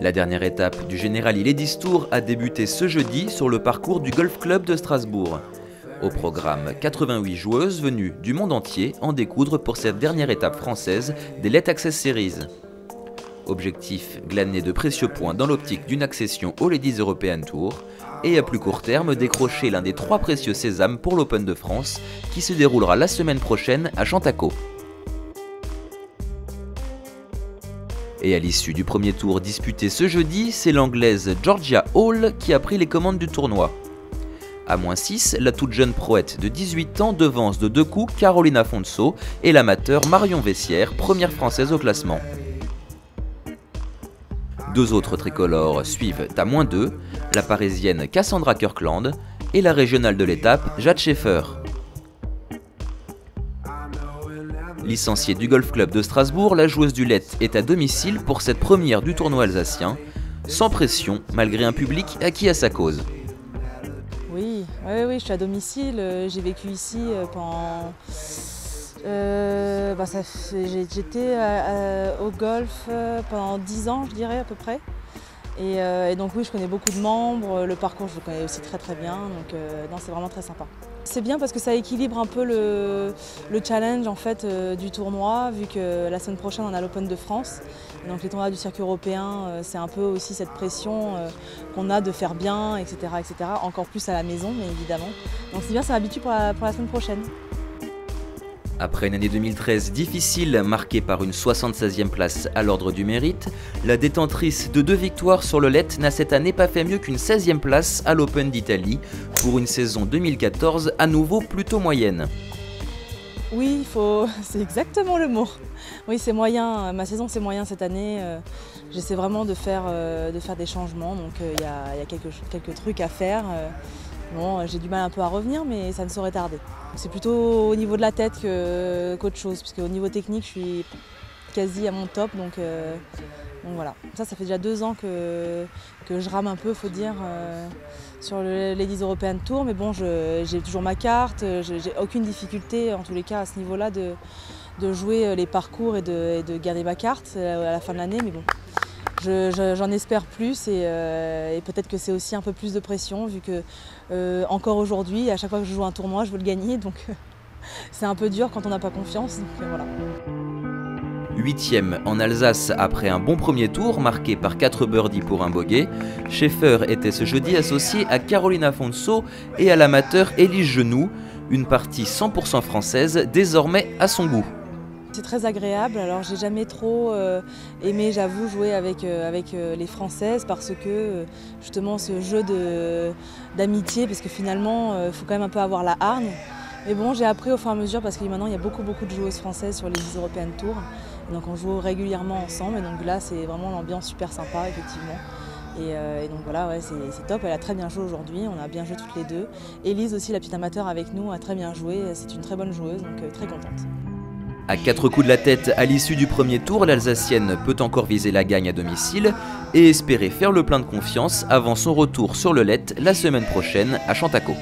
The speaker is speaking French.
La dernière étape du Generali Ladies Tour a débuté ce jeudi sur le parcours du Golf Club de Strasbourg. Au programme, 88 joueuses venues du monde entier en découdre pour cette dernière étape française des Let Access Series. Objectif, glaner de précieux points dans l'optique d'une accession au Ladies European Tour et à plus court terme décrocher l'un des 3 précieux sésames pour l'Open de France qui se déroulera la semaine prochaine à Chantaco. Et à l'issue du premier tour disputé ce jeudi, c'est l'anglaise Georgia Hall qui a pris les commandes du tournoi. À -6, la toute jeune prouette de 18 ans devance de 2 coups Caroline Afonso et l'amateur Marion Vessière, première française au classement. 2 autres tricolores suivent à -2, la parisienne Cassandra Kirkland et la régionale de l'étape Jade Schaeffer. Licenciée du Golf Club de Strasbourg, la joueuse du Let est à domicile pour cette première du tournoi alsacien, sans pression malgré un public acquis à sa cause. Oui, je suis à domicile, j'ai vécu ici pendant... j'étais au golf pendant 10 ans, je dirais à peu près. Et donc oui, je connais beaucoup de membres, le parcours je le connais aussi très bien, donc non, c'est vraiment très sympa. C'est bien parce que ça équilibre un peu le challenge en fait, du tournoi, vu que la semaine prochaine on a l'Open de France. Et donc les tournois du circuit européen, c'est un peu aussi cette pression qu'on a de faire bien, etc., encore plus à la maison, mais évidemment. Donc c'est bien, ça m'habitue pour la semaine prochaine. Après une année 2013 difficile, marquée par une 76e place à l'ordre du mérite, la détentrice de 2 victoires sur le Let n'a cette année pas fait mieux qu'une 16e place à l'Open d'Italie, pour une saison 2014 à nouveau plutôt moyenne. Oui, c'est exactement le mot. Oui, c'est moyen, ma saison c'est moyen cette année. J'essaie vraiment de faire des changements, donc il y a quelques trucs à faire. Bon, j'ai du mal un peu à revenir, mais ça ne saurait tarder. C'est plutôt au niveau de la tête qu'autre chose, parce qu'au niveau technique, je suis quasi à mon top, donc voilà. Ça fait déjà 2 ans que je rame un peu, faut dire, sur le Ladies European Tour, mais bon, j'ai toujours ma carte, j'ai aucune difficulté, en tous les cas, à ce niveau-là, de jouer les parcours et de garder ma carte à la fin de l'année, mais bon. J'en espère plus et peut-être que c'est aussi un peu plus de pression vu que encore aujourd'hui, à chaque fois que je joue un tournoi, je veux le gagner, donc c'est un peu dur quand on n'a pas confiance. Donc, voilà. 8e en Alsace après un bon premier tour marqué par 4 birdies pour un bogey, Schaeffer était ce jeudi associée à Caroline Afonso et à l'amateur Élise Genoux, une partie 100% française désormais à son goût. C'est très agréable, alors j'ai jamais trop aimé, j'avoue, jouer avec les Françaises parce que justement ce jeu d'amitié, parce que finalement il faut quand même un peu avoir la hargne. Mais bon, j'ai appris au fur et à mesure parce que maintenant il y a beaucoup de joueuses françaises sur les European Tour. Et donc on joue régulièrement ensemble et donc là c'est vraiment l'ambiance super sympa effectivement. Et donc voilà, ouais, c'est top, elle a très bien joué aujourd'hui, on a bien joué toutes les deux. Élise aussi, la petite amateur avec nous, a très bien joué, c'est une très bonne joueuse, donc très contente. À 4 coups de la tête à l'issue du premier tour, l'Alsacienne peut encore viser la gagne à domicile et espérer faire le plein de confiance avant son retour sur le Let la semaine prochaine à Chantaco.